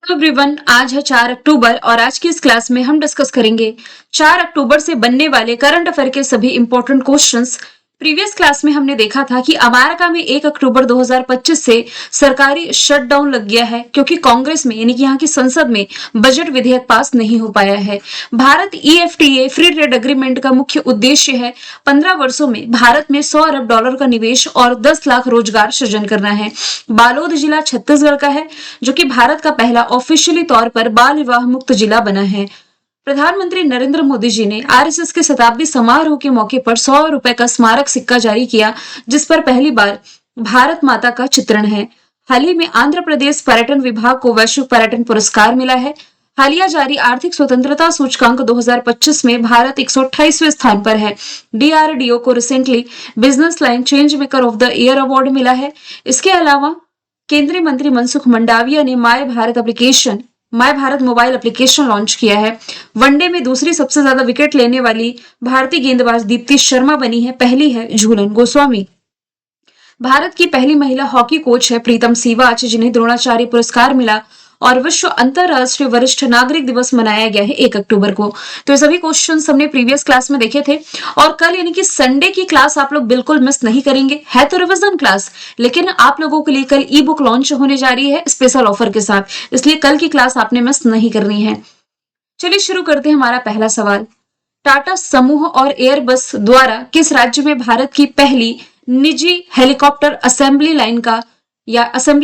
Everyone, आज है 4 अक्टूबर और आज की इस क्लास में हम डिस्कस करेंगे 4 अक्टूबर से बनने वाले करंट अफेयर के सभी इंपॉर्टेंट क्वेश्चंस। प्रीवियस क्लास में हमने देखा था कि अमेरिका में 1 अक्टूबर 2025 से सरकारी शटडाउन लग गया है क्योंकि कांग्रेस में यानी कि यहाँ की संसद में बजट विधेयक पास नहीं हो पाया है। Bharat EFTA free trade agreement का मुख्य उद्देश्य है 15 वर्षों में भारत में $100 अरब का निवेश और 10 लाख रोजगार सृजन करना है। बालोद जिला छत्तीसगढ़ का है जो कि भारत का पहला ऑफिशियली तौर पर बाल विवाह मुक्त जिला बना है। प्रधानमंत्री नरेंद्र मोदी जी ने RSS के शताब्दी समारोह के मौके पर ₹100 का स्मारक सिक्का जारी किया जिस पर पहली बार भारत माता का चित्रण है। हाल ही में आंध्र प्रदेश पर्यटन विभाग को वैश्विक पर्यटन पुरस्कार मिला है। हालिया जारी आर्थिक स्वतंत्रता सूचकांक 2025 में भारत 128वें स्थान पर है। DRDO को recently business line change maker of the year award मिला है। इसके अलावा केंद्रीय मंत्री मनसुख मंडाविया ने my Bharat mobile application launch किया है। वनडे में दूसरी सबसे ज्यादा विकेट लेने वाली भारतीय गेंदबाज दीप्ति शर्मा बनी है। पहली है झूलन गोस्वामी। भारत की पहली महिला हॉकी कोच है प्रीतम सीवाच जिन्हें द्रोणाचार्य पुरस्कार मिला। और विश्व अंतरराष्ट्रीय वरिष्ठ नागरिक दिवस मनाया गया है 1 अक्टूबर को। तो ये सभी क्वेश्चंस हमने प्रीवियस क्लास में देखे थे और कल यानी कि संडे की क्लास आप लोग बिल्कुल मिस नहीं करेंगे। है तो रिवीजन क्लास, लेकिन आप लोगों के लिए कल ई बुक लॉन्च होने जा रही है स्पेशल ऑफर के साथ, इसलिए कल की क्लास आपने मिस नहीं करनी है। चलिए शुरू करते हैं हमारा पहला सवाल। टाटा समूह और एयरबस द्वारा किस राज्य में भारत की पहली निजी हेलीकॉप्टर असेंबली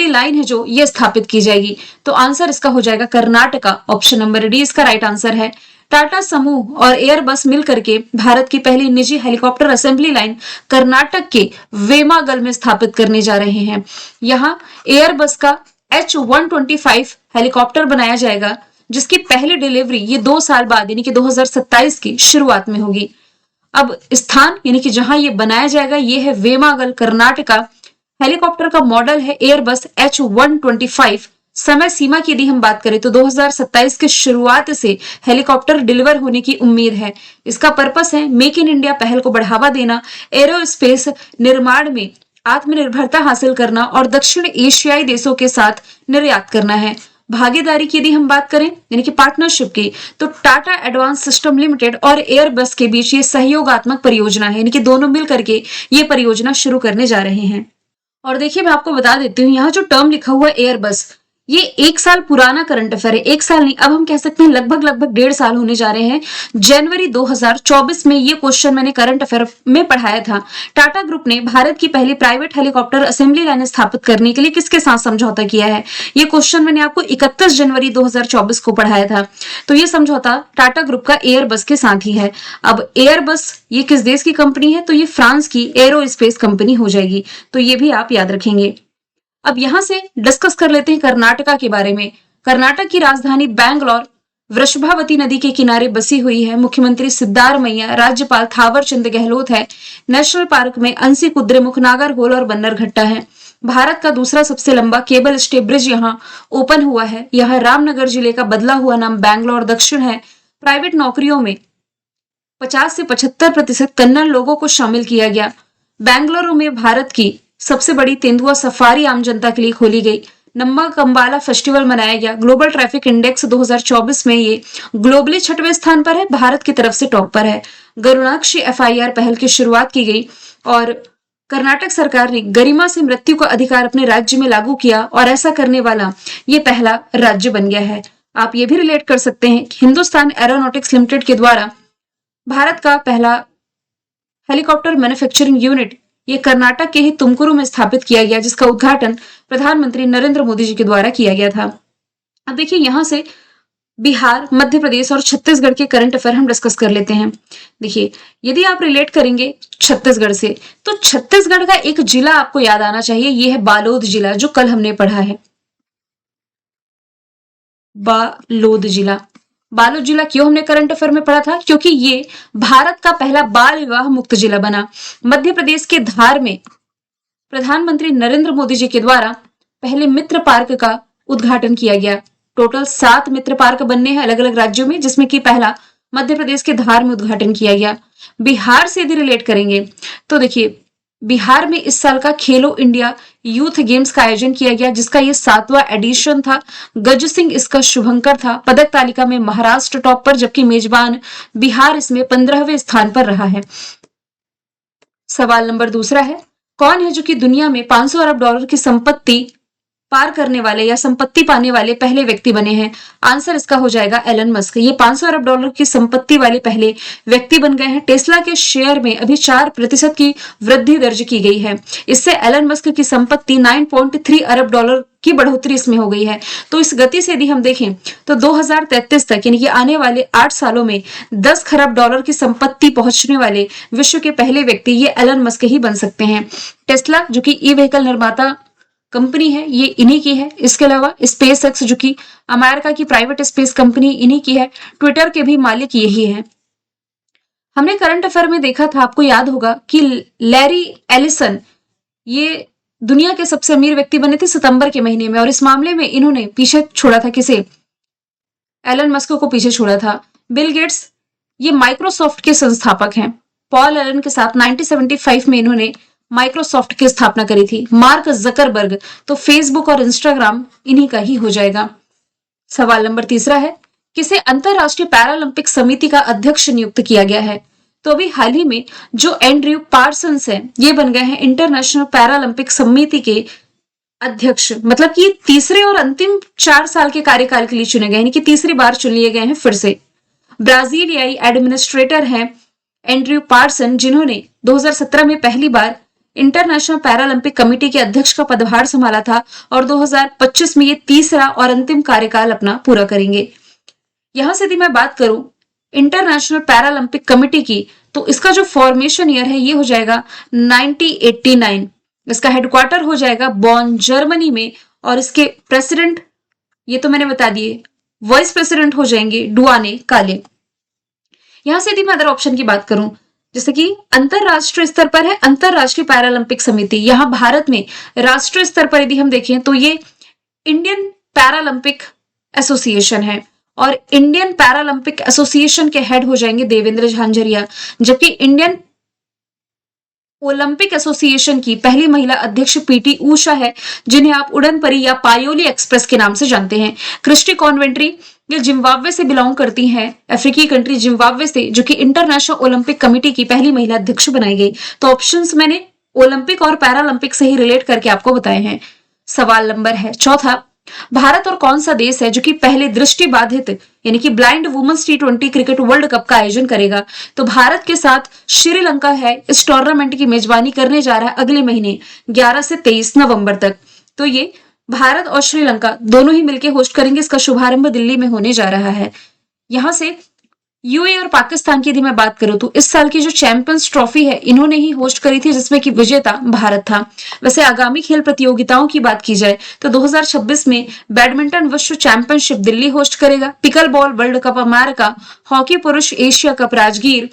लाइन है जो ये स्थापित की जाएगी? तो आंसर इसका हो जाएगा कर्नाटका। ऑप्शन नंबर डी इसका राइट आंसर है। टाटा समूह और एयरबस मिलकर के भारत की पहली निजी हेलीकॉप्टर असेंबली लाइन कर्नाटक के वेमागल में स्थापित करने जा रहे हैं। यहाँ एयरबस का H125 हेलीकॉप्टर बनाया जाएगा जिसकी पहली डिलीवरी ये 2 साल बाद यानी कि 2027 की शुरुआत में होगी। अब स्थान यानी कि जहां ये बनाया जाएगा ये है वेमागल, कर्नाटका। हेलीकॉप्टर का मॉडल है एयरबस H125। समय सीमा की यदि हम बात करें तो 2027 के शुरुआत से हेलीकॉप्टर डिलीवर होने की उम्मीद है। इसका पर्पस है मेक इन इंडिया पहल को बढ़ावा देना, एरोस्पेस निर्माण में आत्मनिर्भरता हासिल करना और दक्षिण एशियाई देशों के साथ निर्यात करना है। भागीदारी की यदि हम बात करें यानी कि पार्टनरशिप की, तो टाटा एडवांस सिस्टम लिमिटेड और एयरबस के बीच ये सहयोगात्मक परियोजना है यानी कि दोनों मिलकर के ये परियोजना शुरू करने जा रहे हैं। और देखिए मैं आपको बता देती हूँ, यहाँ जो टर्म लिखा हुआ है एयरबस, ये 1 साल पुराना करंट अफेयर है। 1 साल नहीं, अब हम कह सकते हैं लगभग 1.5 साल होने जा रहे हैं। जनवरी 2024 में ये क्वेश्चन मैंने करंट अफेयर में पढ़ाया था। टाटा ग्रुप ने भारत की पहली प्राइवेट हेलीकॉप्टर असेंबली लाइन स्थापित करने के लिए किसके साथ समझौता किया है? ये क्वेश्चन मैंने आपको 31 जनवरी 2024 को पढ़ाया था। तो ये समझौता टाटा ग्रुप का एयरबस के साथ ही है। अब एयरबस ये किस देश की कंपनी है? तो ये फ्रांस की एरोस्पेस कंपनी हो जाएगी। तो ये भी आप याद रखेंगे। अब यहां से डिस्कस कर लेते हैं कर्नाटका के बारे में। कर्नाटक की राजधानी बैंगलोर वृषभावती नदी के किनारे बसी हुई है। मुख्यमंत्री सिद्धारमैया, राज्यपाल थावर चंद गहलोत है। नेशनल पार्क में अंसी कुद्रेमुख, नागरहोल और बन्नरघट्टा है। भारत का दूसरा सबसे लंबा केबल स्टे ब्रिज यहाँ ओपन हुआ है। यह रामनगर जिले का बदला हुआ नाम बैंगलोर दक्षिण है। प्राइवेट नौकरियों में 50 से 75% कन्नड़ लोगों को शामिल किया गया। बेंगलुरु में भारत की सबसे बड़ी तेंदुआ सफारी आम जनता के लिए खोली गई। नम्मा कंबाला फेस्टिवल मनाया गया। ग्लोबल ट्रैफिक इंडेक्स 2024 में ये ग्लोबली 6वें स्थान पर है, भारत की तरफ से टॉप पर है। गरुणाक्षी FIR पहल की शुरुआत की गई और कर्नाटक सरकार ने गरिमा से मृत्यु का अधिकार अपने राज्य में लागू किया और ऐसा करने वाला ये पहला राज्य बन गया है। आप ये भी रिलेट कर सकते हैं कि हिंदुस्तान एरोनॉटिक्स लिमिटेड के द्वारा भारत का पहला हेलीकॉप्टर मैन्युफैक्चरिंग यूनिट ये कर्नाटक के ही तुमकुरु में स्थापित किया गया जिसका उद्घाटन प्रधानमंत्री नरेंद्र मोदी जी के द्वारा किया गया था। अब देखिए यहां से बिहार, मध्य प्रदेश और छत्तीसगढ़ के करंट अफेयर हम डिस्कस कर लेते हैं। देखिए यदि आप रिलेट करेंगे छत्तीसगढ़ से तो छत्तीसगढ़ का एक जिला आपको याद आना चाहिए, यह है बालोद जिला जो कल हमने पढ़ा है। बालोद जिला क्यों हमने करंट अफेयर में पढ़ा था? क्योंकि ये भारत का पहला बाल विवाह मुक्त जिला बना। मध्य प्रदेश के धार में प्रधानमंत्री नरेंद्र मोदी जी के द्वारा पहले मित्र पार्क का उद्घाटन किया गया। टोटल 7 मित्र पार्क बनने हैं अलग अलग राज्यों में, जिसमें कि पहला मध्य प्रदेश के धार में उद्घाटन किया गया। बिहार से यदि रिलेट करेंगे तो देखिए बिहार में इस साल का खेलो इंडिया यूथ गेम्स का आयोजन किया गया, जिसका ये 7वां एडिशन था। गज सिंह इसका शुभंकर था। पदक तालिका में महाराष्ट्र टॉप पर, जबकि मेजबान बिहार इसमें 15वें स्थान पर रहा है। सवाल नंबर दूसरा है, कौन है जो कि दुनिया में 500 अरब डॉलर की संपत्ति पार करने वाले या संपत्ति पाने वाले पहले व्यक्ति बने हैं? आंसर इसका हो जाएगा एलन मस्क। ये 500 अरब डॉलर की संपत्ति वाले पहले व्यक्ति बन गए हैं। टेस्ला के शेयर में अभी 4% की वृद्धि दर्ज की गई है। इससे एलन मस्क की संपत्ति 9.3 अरब डॉलर की बढ़ोतरी इसमें हो गई है। तो इस गति से यदि हम देखें तो 2033 तक यानी कि आने वाले 8 सालों में 10 खरब डॉलर की संपत्ति पहुंचने वाले विश्व के पहले व्यक्ति ये एलन मस्क ही बन सकते हैं। टेस्ला जो कि ई व्हीकल निर्माता कंपनी है, ये इन्हीं की है। इसके अलावा स्पेस एक्स जो कि अमेरिका की प्राइवेट स्पेस कंपनी, इन्हीं की है। ट्विटर के भी मालिक यही है। हमने करंट अफेयर में देखा था, आपको याद होगा कि लैरी एलिसन ये दुनिया के सबसे अमीर व्यक्ति बने थे सितंबर के महीने में, और इस मामले में इन्होंने पीछे छोड़ा था किसे? एलन मस्क को पीछे छोड़ा था। बिल गेट्स ये माइक्रोसॉफ्ट के संस्थापक हैं। पॉल एलन के साथ 1975 में इन्होंने माइक्रोसॉफ्ट की स्थापना करी थी। मार्क जकरबर्ग तो फेसबुक और इंस्टाग्राम इन्हीं का ही हो जाएगा। सवाल नंबर तीसरा है, किसे अंतरराष्ट्रीय पैरालंपिक समिति का अध्यक्ष नियुक्त किया गया है? तो अभी हाल ही में जो एंड्रयू पार्सन्स है, ये बन गए हैं इंटरनेशनल पैरालंपिक समिति के अध्यक्ष। मतलब कि तीसरे और अंतिम 4 साल के कार्यकाल के लिए चुने गए, यानी कि तीसरी बार चुन लिए गए हैं फिर से। ब्राजीलियाई एडमिनिस्ट्रेटर हैं एंड्रयू पार्सन, जिन्होंने 2017 में पहली बार इंटरनेशनल पैरालंपिक कमेटी के अध्यक्ष का पदभार संभाला था, और 2025 में ये तीसरा और अंतिम कार्यकाल अपना पूरा करेंगे। यहां से यदि मैं बात करूं इंटरनेशनल पैरालंपिक कमेटी की, तो इसका जो फॉर्मेशन ईयर है ये हो जाएगा 1989। इसका हेडक्वार्टर हो जाएगा बॉन, जर्मनी में, और इसके प्रेसिडेंट ये तो मैंने बता दिए, वाइस प्रेसिडेंट हो जाएंगे डुआने काले। यहां से यदि मैं अदर ऑप्शन की बात करूं, जैसे कि अंतरराष्ट्रीय स्तर पर है अंतरराष्ट्रीय पैरालंपिक समिति, यहां भारत में राष्ट्रीय स्तर पर यदि हम देखें तो ये इंडियन पैरालंपिक एसोसिएशन है, और इंडियन पैरालंपिक एसोसिएशन के हेड हो जाएंगे देवेंद्र झांझरिया। जबकि इंडियन ओलंपिक एसोसिएशन की पहली महिला अध्यक्ष पीटी ऊषा है, जिन्हें आप उड़न परी या पायोली एक्सप्रेस के नाम से जानते हैं। क्रिस्टी कॉन्वेंट्री ये जिम्बाब्वे से बिलोंग करती हैं, अफ्रीकी कंट्री जिम्बाब्वे से, जो कि इंटरनेशनल ओलंपिक कमेटी की पहली महिला अध्यक्ष बनाई गई। तो ऑप्शंस मैंने ओलंपिक और पैरालंपिक से ही रिलेट करके आपको बताए हैं। सवाल नंबर है चौथा, भारत और कौन सा देश है जो कि पहले दृष्टि बाधित यानी कि blind women's T20 cricket world cup का आयोजन करेगा? तो भारत के साथ श्रीलंका है इस टूर्नामेंट की मेजबानी करने जा रहा है अगले महीने 11 से 23 नवंबर तक। तो ये भारत और श्रीलंका दोनों ही मिलकर होस्ट करेंगे। इसका शुभारंभ दिल्ली में होने जा रहा है। यहां से यूएई और पाकिस्तान की यदि मैं बात करूं तो इस साल की जो चैंपियंस ट्रॉफी है इन्होंने ही होस्ट करी थी, जिसमें कि विजेता भारत था। वैसे आगामी खेल प्रतियोगिताओं की बात की जाए तो 2026 में बैडमिंटन विश्व चैंपियनशिप दिल्ली होस्ट करेगा, pickleball world cup America, hockey पुरुष Asia cup Rajgir,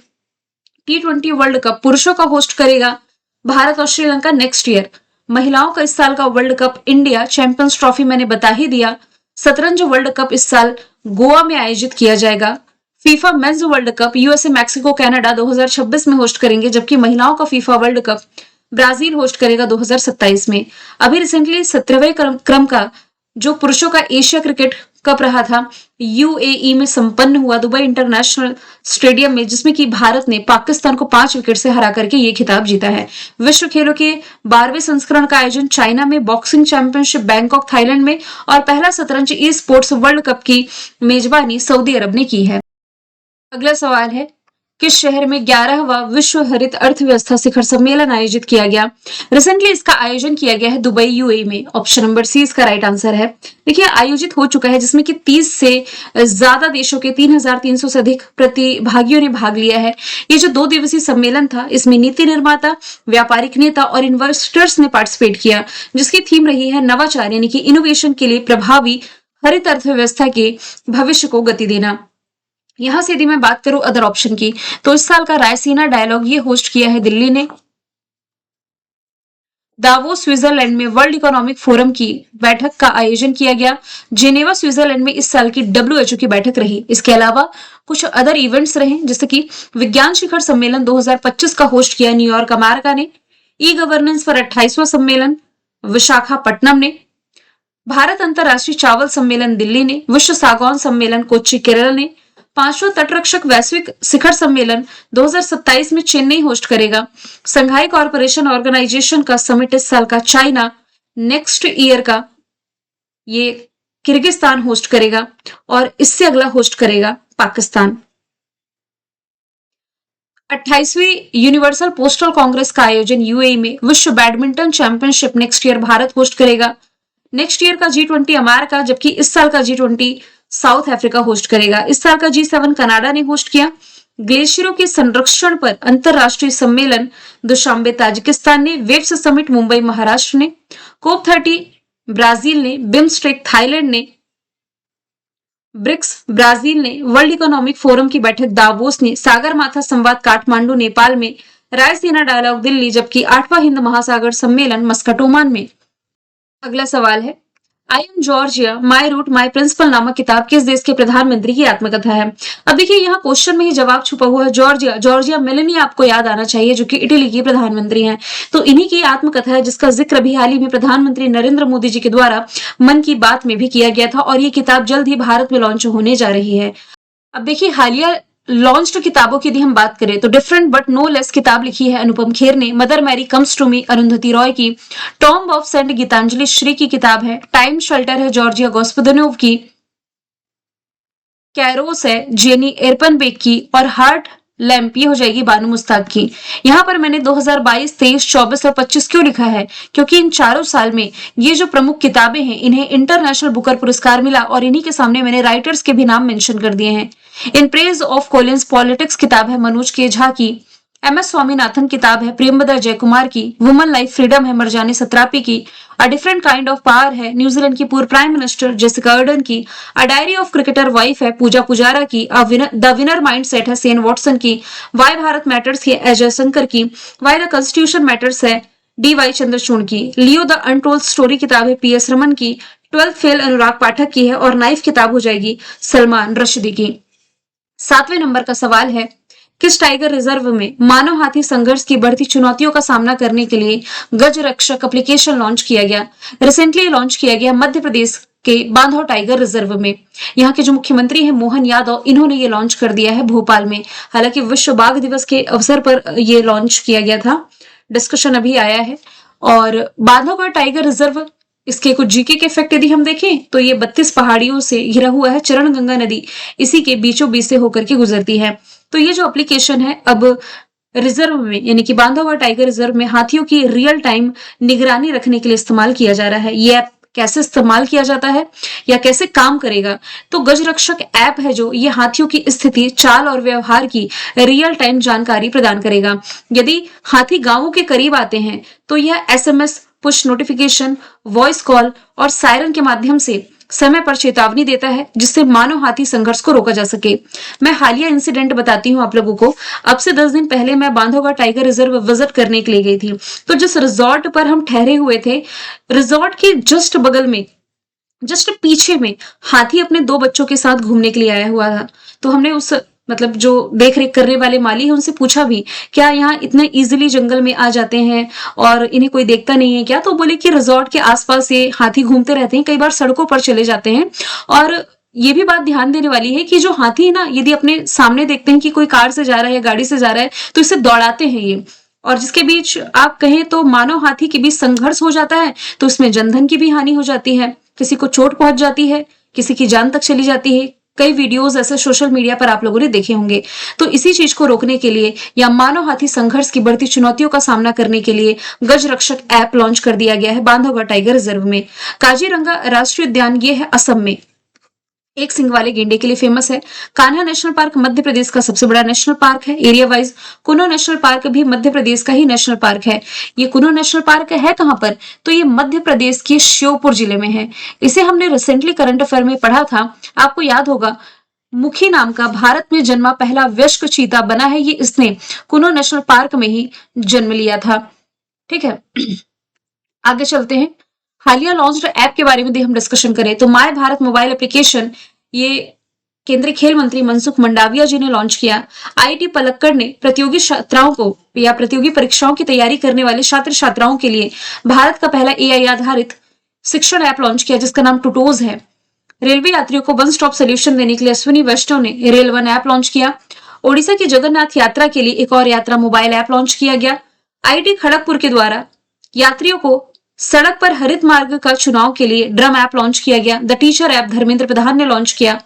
T20 world cup पुरुषों का होस्ट करेगा भारत और श्रीलंका नेक्स्ट ईयर। महिलाओं का इस साल का world cup India champions trophy मैंने बता ही दिया। शतरंज वर्ल्ड कप इस साल गोवा में आयोजित किया जाएगा। FIFA mains world cup USA, Mexico, Canada 2026 में होस्ट करेंगे, जबकि महिलाओं का FIFA world cup Brazil host करेगा 2027 में। अभी रिसेंटली 17वें क्रम का जो पुरुषों का एशिया क्रिकेट कप रहा था यूएई में संपन्न हुआ दुबई इंटरनेशनल स्टेडियम में, जिसमें कि भारत ने पाकिस्तान को 5 विकेट से हरा करके ये खिताब जीता है। विश्व खेलों के 12वें संस्करण का आयोजन चाइना में, बॉक्सिंग चैंपियनशिप बैंकॉक थाईलैंड में, और पहला शतरंज ई स्पोर्ट्स वर्ल्ड कप की मेजबानी सऊदी अरब ने की है। अगला सवाल है, किस शहर में 11वां विश्व हरित अर्थव्यवस्था शिखर सम्मेलन आयोजित किया गया? रिसेंटली इसका आयोजन किया गया है दुबई यूएई में। ऑप्शन नंबर सी इसका राइट आंसर है। देखिए आयोजित हो चुका है, जिसमें कि 30 से ज्यादा देशों के 3300 से अधिक प्रतिभागियों ने भाग लिया है। ये जो 2 दिवसीय सम्मेलन था, इसमें नीति निर्माता, व्यापारिक नेता और इन्वेस्टर्स ने पार्टिसिपेट किया, जिसकी थीम रही है नवाचार यानी कि इनोवेशन के लिए प्रभावी हरित अर्थव्यवस्था के भविष्य को गति देना। यहां से यदि मैं बात करूं अदर ऑप्शन की, तो इस साल का रायसीना डायलॉग ये होस्ट किया है दिल्ली ने। दावोस स्विट्जरलैंड में वर्ल्ड इकोनॉमिक फोरम की बैठक का आयोजन किया गया। जेनेवा स्विट्जरलैंड में इस साल की WHO की बैठक रही। इसके अलावा कुछ अदर इवेंट्स रहे, जैसे कि विज्ञान शिखर सम्मेलन 2025 का होस्ट किया न्यूयॉर्क अमेरिका ने। ई गवर्नेंस पर 28वां सम्मेलन विशाखापट्टनम ने, भारत अंतर्राष्ट्रीय चावल सम्मेलन दिल्ली ने, विश्व सागौन सम्मेलन कोच्चि केरल ने, 5वां तटरक्षक वैश्विक शिखर सम्मेलन 2027 में चेन्नई होस्ट करेगा। संघाई कॉरपोरेशन ऑर्गेनाइजेशन का समिट इस साल का चाइना, नेक्स्ट ईयर का ये किर्गिस्तान होस्ट करेगा और इससे अगला होस्ट करेगा पाकिस्तान। 28वीं यूनिवर्सल पोस्टल कांग्रेस का आयोजन यूएई में, विश्व badminton championship next year Bharat host करेगा। नेक्स्ट ईयर का G20 अमेरिका, जबकि इस साल का G20 साउथ अफ्रीका होस्ट करेगा। इस साल का G7 कनाडा ने होस्ट किया। ग्लेशियरों के संरक्षण पर अंतरराष्ट्रीय सम्मेलन दुशांबे ताजिकिस्तान ने, वेब्स समिट मुंबई महाराष्ट्र ने, कोप 30 ब्राजील ने, बिम्स्टेक थाईलैंड ने, ब्रिक्स ब्राजील ने, वर्ल्ड इकोनॉमिक फोरम की बैठक दावोस ने, सागर माथा संवाद काठमांडू नेपाल में, रायसीना डायलॉग दिल्ली, जबकि 8वां हिंद महासागर सम्मेलन मस्कट ओमान में। अगला सवाल है, I am Georgia my root my principle नामक किताब किस देश के प्रधानमंत्री की आत्मकथा है? अब देखिए यहाँ क्वेश्चन में ही जवाब छुपा हुआ है, जॉर्जिया। जॉर्जिया मेलोनी आपको याद आना चाहिए, जो कि इटली की प्रधानमंत्री हैं। तो इन्हीं की आत्मकथा है, जिसका जिक्र भी हाल ही में प्रधानमंत्री नरेंद्र मोदी जी के द्वारा मन की बात में भी किया गया था, और ये किताब जल्द ही भारत में लॉन्च होने जा रही है। अब देखिए हालिया लॉन्च्ड किताबों की यदि हम बात करें तो डिफरेंट बट नो लेस किताब लिखी है अनुपम खेर ने, mother Mary comes to me Arundhati Roy की, tomb of sand Geetanjali Shree की किताब है, टाइम शेल्टर है जॉर्जिया गोस्पदनोव की, कैरोस है जेनी एरपनबेक की, और हार्ट लैम्प ये हो जाएगी बानू मुस्ताक की। यहाँ पर मैंने 2022, 23, 24 और 25 क्यों लिखा है? क्योंकि इन चारों साल में ये जो प्रमुख किताबें हैं, इन्हें इंटरनेशनल बुकर पुरस्कार मिला, और इन्हीं के सामने मैंने राइटर्स के भी नाम मेंशन कर दिए हैं। In praise of Collins politics किताब है मनोज के झा की, MS स्वामीनाथन किताब है प्रेमबदा जयकुमार की, वुमन लाइफ फ्रीडम है मरजानी सत्रापी की, a different kind of power है न्यूजीलैंड की पूर्व प्राइम मिनिस्टर जेसिका अर्डन की, a diary of cricketer wife है पूजा पुजारा की, द विनर माइंडसेट है सेन वॉटसन की, वाई भारत मैटर्स है अजय शंकर की, वाई द कॉन्स्टिट्यूशन मैटर्स है DY चंद्रचूड़ की, लियो द अनटोल्ड स्टोरी किताब है PS रमन की, 12th फेल अनुराग पाठक की है, और नाइफ किताब हो जाएगी सलमान रश्दी की। 7वें नंबर का सवाल है, किस टाइगर रिजर्व में मानव हाथी संघर्ष की बढ़ती चुनौतियों का सामना करने के लिए गज रक्षक एप्लीकेशन लॉन्च किया गया? रिसेंटली लॉन्च किया गया मध्य प्रदेश के बांधव टाइगर रिजर्व में। यहाँ के जो मुख्यमंत्री हैं मोहन यादव, इन्होंने ये लॉन्च कर दिया है भोपाल में। हालांकि विश्व बाघ दिवस के अवसर पर ये लॉन्च किया गया था, डिस्कशन अभी आया है। और बांधवगढ़ टाइगर रिजर्व, इसके कुछ जीके के फैक्ट यदि हम देखें तो ये 32 पहाड़ियों से घिरा हुआ है, चरण गंगा नदी इसी के बीचों बीच से होकर के गुजरती है। तो ये जो एप्लीकेशन है अब रिजर्व में, यानी कि बांधवगढ़ टाइगर रिजर्व में हाथियों की रियल टाइम निगरानी रखने के लिए इस्तेमाल किया जा रहा है। ये ऐप कैसे इस्तेमाल किया जाता है या कैसे काम करेगा? तो गज रक्षक ऐप है जो ये हाथियों की स्थिति, चाल और व्यवहार की रियल टाइम जानकारी प्रदान करेगा। यदि हाथी गांवों के करीब आते हैं तो यह SMS, push notification, voice call और सायरन के माध्यम से समय पर चेतावनी देता है, जिससे मानव हाथी संघर्ष को रोका जा सके। मैं हालिया इंसिडेंट बताती हूँ आप लोगों को। अब से 10 दिन पहले मैं बांधवगढ़ टाइगर रिजर्व विजिट करने के लिए गई थी। तो जिस रिजॉर्ट पर हम ठहरे हुए थे, रिजॉर्ट के जस्ट बगल में, जस्ट पीछे में हाथी अपने 2 बच्चों के साथ घूमने के लिए आया हुआ था। तो हमने उस जो देख रेख करने वाले माली है उनसे पूछा भी, क्या यहाँ इतने इजीली जंगल में आ जाते हैं और इन्हें कोई देखता नहीं है क्या? तो बोले कि रिजॉर्ट के आसपास ये हाथी घूमते रहते हैं, कई बार सड़कों पर चले जाते हैं। और ये भी बात ध्यान देने वाली है कि जो हाथी है ना, यदि अपने सामने देखते हैं कि कोई कार से जा रहा है या गाड़ी से जा रहा है तो इसे दौड़ाते हैं ये, और जिसके बीच आप कहें तो मानव हाथी के बीच संघर्ष हो जाता है, तो इसमें जनधन की भी हानि हो जाती है, किसी को चोट पहुंच जाती है, किसी की जान तक चली जाती है। कई वीडियोस ऐसे सोशल मीडिया पर आप लोगों ने देखे होंगे। तो इसी चीज को रोकने के लिए या मानव हाथी संघर्ष की बढ़ती चुनौतियों का सामना करने के लिए गज रक्षक ऐप लॉन्च कर दिया गया है बांधवगढ़ टाइगर रिजर्व में। काजीरंगा राष्ट्रीय उद्यान ये है असम में, एक सिंग वाले गेंडे के लिए फेमस है। कान्हा नेशनल पार्क मध्य प्रदेश का सबसे बड़ा नेशनल पार्क है एरिया वाइज। कुनो नेशनल पार्क भी मध्य प्रदेश का ही नेशनल पार्क है। ये कुनो नेशनल पार्क है कहां पर? तो ये मध्य प्रदेश के श्योपुर जिले में है। इसे हमने रिसेंटली करंट अफेयर में पढ़ा था, आपको याद होगा। मुखी नाम का भारत में जन्मा पहला वयस्क चीता बना है ये, इसने कुनो नेशनल पार्क में ही जन्म लिया था। ठीक है, आगे चलते हैं। हालिया लॉन्च्ड ऐप के बारे में हम डिस्कशन करें तो माय भारत मोबाइल एप्लीकेशन, ये केंद्रीय खेल मंत्री मनसुख मंडाविया जी ने लॉन्च किया। आईआईटी पलक्कड़ ने प्रतियोगी छात्राओं को या प्रतियोगी परीक्षाओं की तैयारी करने वाले छात्र छात्राओं के लिए भारत का पहला एआई आधारित शिक्षण ऐप लॉन्च किया जिसका नाम टूटोज है। रेलवे यात्रियों को वन स्टॉप सोल्यूशन देने के लिए अश्विनी वैष्णव ने रेल वन ऐप लॉन्च किया। ओडिशा की जगन्नाथ यात्रा के लिए एक और यात्रा मोबाइल ऐप लॉन्च किया गया। आईआईटी खड़गपुर के द्वारा यात्रियों को सड़क पर हरित मार्ग का चुनाव के लिए ड्रम ऐप लॉन्च किया गया। The teacher app Dharmendra Pradhan ने लॉन्च किया।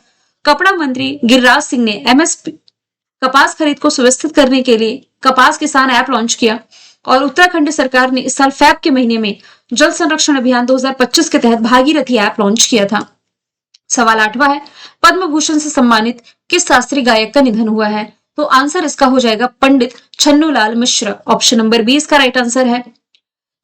कपड़ा मंत्री गिरिराज सिंह ने एमएसपी कपास खरीद को सुव्यवस्थित करने के लिए कपास किसान ऐप लॉन्च किया। और उत्तराखंड सरकार ने इस साल फैब के महीने में जल संरक्षण अभियान 2025 के तहत भागीरथी ऐप लॉन्च किया था। सवाल 8वां है, पद्म भूषण से सम्मानित किस शास्त्रीय गायक का निधन हुआ है? तो आंसर इसका हो जाएगा पंडित छन्नूलाल मिश्र। ऑप्शन नंबर 20 का राइट आंसर है।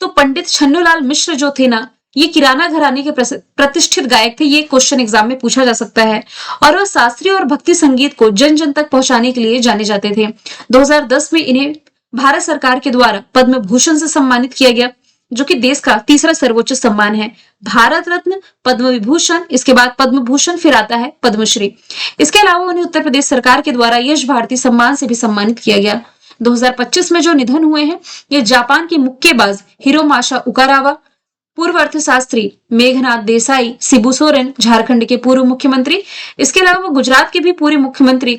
तो पंडित छन्नूलाल मिश्र जो थे ना, ये किराना घराने के प्रतिष्ठित गायक थे। ये क्वेश्चन एग्जाम में पूछा जा सकता है। और वह शास्त्रीय और भक्ति संगीत को जन जन तक पहुंचाने के लिए जाने जाते थे। 2010 में इन्हें भारत सरकार के द्वारा पद्म भूषण से सम्मानित किया गया, जो कि देश का तीसरा सर्वोच्च सम्मान है। भारत रत्न, पद्म विभूषण, इसके बाद पद्म भूषण, फिर आता है पद्मश्री। इसके अलावा उन्हें उत्तर प्रदेश सरकार के द्वारा यश भारती सम्मान से भी सम्मानित किया गया। 2025 में जो निधन हुए हैं, ये जापान के मुक्केबाज हिरोमाशा उकारावा, पूर्व अर्थशास्त्री मेघनाथ देसाई, शिबू सोरेन झारखंड के पूर्व मुख्यमंत्री, इसके अलावा गुजरात के भी पूर्व मुख्यमंत्री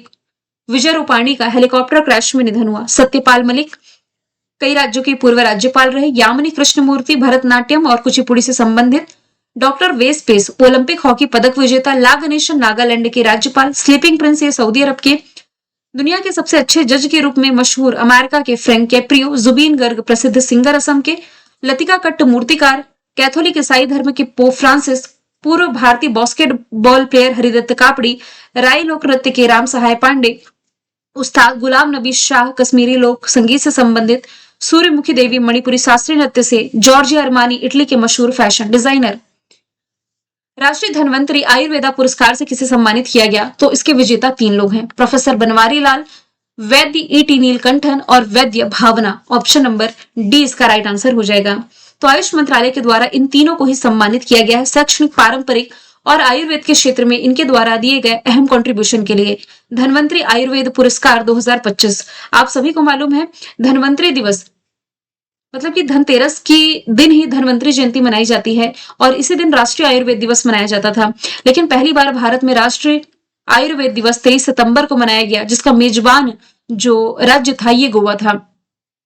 विजय रूपाणी का हेलीकॉप्टर क्रैश में निधन हुआ। सत्यपाल मलिक कई राज्यों के पूर्व राज्यपाल रहे। यामिनी कृष्णमूर्ति भरतनाट्यम और कुचिपुड़ी से संबंधित। डॉक्टर वेस पेस ओलंपिक हॉकी पदक विजेता। ला गणेशन नागालैंड के राज्यपाल। स्लीपिंग प्रिंस ये सऊदी अरब के। दुनिया के सबसे अच्छे जज के रूप में मशहूर अमेरिका के फ्रैंक कैप्रियो। जुबीन गर्ग प्रसिद्ध सिंगर असम के। लतिका कट्ट मूर्तिकार। कैथोलिक ईसाई धर्म के पोप फ्रांसिस। पूर्व भारतीय बास्केटबॉल प्लेयर हरिदत्त कापड़ी। राय लोक नृत्य के राम सहाय पांडे। उस्ताद गुलाम नबी शाह कश्मीरी लोक संगीत से संबंधित। सूर्यमुखी देवी मणिपुरी शास्त्रीय नृत्य से। जॉर्जिया अरमानी इटली के मशहूर फैशन डिजाइनर। राष्ट्रीय धन्वंतरी आयुर्वेदा पुरस्कार से किसे सम्मानित किया गया? तो इसके विजेता 3 लोग हैं, प्रोफेसर बनवारी लाल, वैद्य ईटी नीलकंठन और वैद्य भावना। ऑप्शन नंबर डी इसका राइट आंसर हो जाएगा। तो आयुष मंत्रालय के द्वारा इन तीनों को ही सम्मानित किया गया है शैक्षणिक, पारंपरिक और आयुर्वेद के क्षेत्र में इनके द्वारा दिए गए अहम कंट्रीब्यूशन के लिए। धन्वंतरी आयुर्वेद पुरस्कार 2025 आप सभी को मालूम है, धन्वंतरी दिवस मतलब कि धनतेरस की दिन ही धन्वंतरी जयंती मनाई जाती है और इसी दिन राष्ट्रीय आयुर्वेद दिवस मनाया जाता था। लेकिन पहली बार भारत में राष्ट्रीय आयुर्वेद दिवस 23 सितंबर को मनाया गया, जिसका मेजबान जो राज्य था ये गोवा था।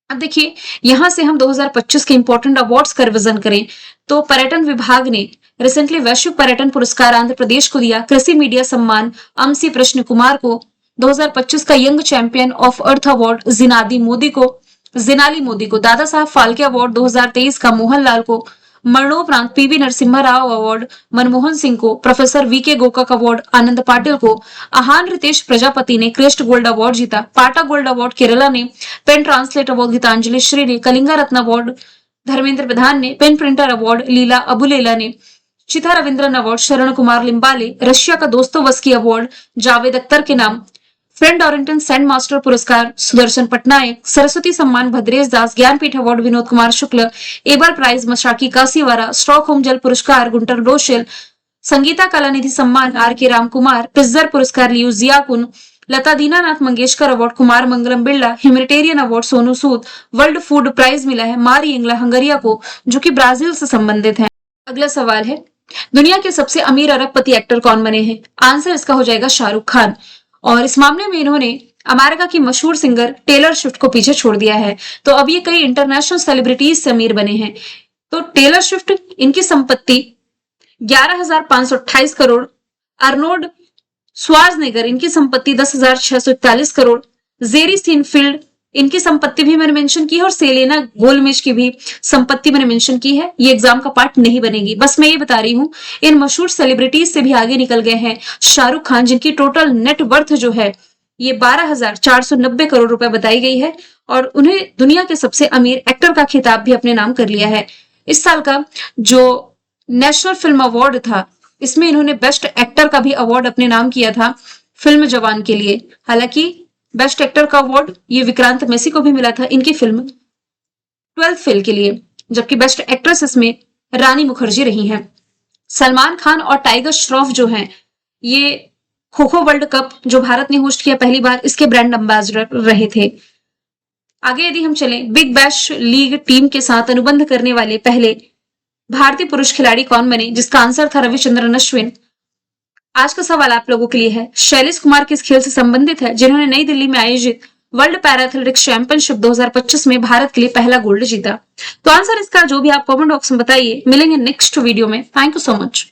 अब देखिए, यहां से हम 2025 के इंपॉर्टेंट अवार्ड्स का रिवीजन करें तो पर्यटन विभाग ने रिसेंटली वैश्विक पर्यटन पुरस्कार आंध्र प्रदेश को दिया। कृषि मीडिया सम्मान अमसी प्रश्न कुमार को। 2025 का young champion of earth award Jinali Modi को। दादा साहब फाल्के अवार्ड 2023 का मोहनलाल को। मरणोपरांत पीवी नरसिम्हा राव अवार्ड मनमोहन सिंह को। प्रोफेसर वीके गोकाक अवार्ड आनंद पाटिल को। आहान रितेश प्रजापति ने क्रेस्ट गोल्ड अवार्ड जीता। पाटा गोल्ड अवार्ड केरला ने। PEN translate award Geetanjali Shree ने। कलिंगा रत्न अवार्ड धर्मेंद्र प्रधान ने। PEN Pinter award Leila Aboulela ने। चिथा रविंद्रन अवार्ड शरण कुमार लिम्बाले। रशिया का दोस्तोवस्की अवार्ड जावेद अख्तर के नाम। फ्रेंड ऑरेंटन सेंट मास्टर पुरस्कार Sudarshan Patnaik. Saraswati Samman Bhadresh Das. Jnanpith award Vinod Kumar Shukla. Abel prize Masaki Kashiwara. Stockholm जल पुरस्कार गुंटर रोशेल। संगीता कलानिधि सम्मान आर के राम कुमार। पिज्जर पुरस्कार लियू जियाकुन। लता Dinanath Mangeshkar award Kumar Mangalam Birla. Humanitarian award Sonu Sood. World food prize मिला है मारी इंगला हंगरिया को, जो कि ब्राजील से संबंधित है। अगला सवाल है, दुनिया के सबसे अमीर अरबपति एक्टर कौन बने हैं? आंसर इसका हो जाएगा शाहरुख खान। और इस मामले में इन्होंने अमेरिका की मशहूर सिंगर टेलर स्विफ्ट को पीछे छोड़ दिया है। तो अब ये कई इंटरनेशनल सेलिब्रिटीज से अमीर बने हैं। तो टेलर स्विफ्ट, इनकी संपत्ति 11,528 करोड़। अर्नोल्ड श्वार्ज़नेगर, इनकी संपत्ति 10,641 करोड़। जेरी सीनफील्ड, इनकी संपत्ति भी मैंने मेंशन की है और सेलेना गोलमेज की भी संपत्ति मैंने मेंशन की है। ये एग्जाम का पार्ट नहीं बनेगी, बस मैं ये बता रही हूँ। इन मशहूर सेलिब्रिटीज से भी आगे निकल गए हैं शाहरुख खान, जिनकी टोटल नेट वर्थ जो है ये 12,490 करोड़ रुपए बताई गई है और उन्हें दुनिया के सबसे अमीर एक्टर का खिताब भी अपने नाम कर लिया है। इस साल का जो नेशनल फिल्म अवार्ड था, इसमें इन्होंने बेस्ट एक्टर का भी अवार्ड अपने नाम किया था फिल्म जवान के लिए। हालांकि बेस्ट एक्टर का अवार्ड ये विक्रांत मैसी को भी मिला था इनकी फिल्म 12th फेल के लिए, जबकि बेस्ट एक्ट्रेस इसमें रानी मुखर्जी रही हैं। सलमान खान और टाइगर श्रॉफ जो हैं, ये खो खो वर्ल्ड कप जो भारत ने होस्ट किया पहली बार, इसके ब्रांड एम्बेसडर रहे थे। आगे यदि हम चलें, बिग बैश लीग टीम के साथ अनुबंध करने वाले पहले भारतीय पुरुष खिलाड़ी कौन बने, जिसका आंसर था रविचंद्रन अश्विन। आज का सवाल आप लोगों के लिए है, शैलेश कुमार किस खेल से संबंधित है जिन्होंने नई दिल्ली में आयोजित वर्ल्ड पैरा एथलेटिक्स चैंपियनशिप 2025 में भारत के लिए पहला गोल्ड जीता। तो आंसर इसका जो भी आप कमेंट बॉक्स में बताइए। मिलेंगे नेक्स्ट वीडियो में। Thank you so much.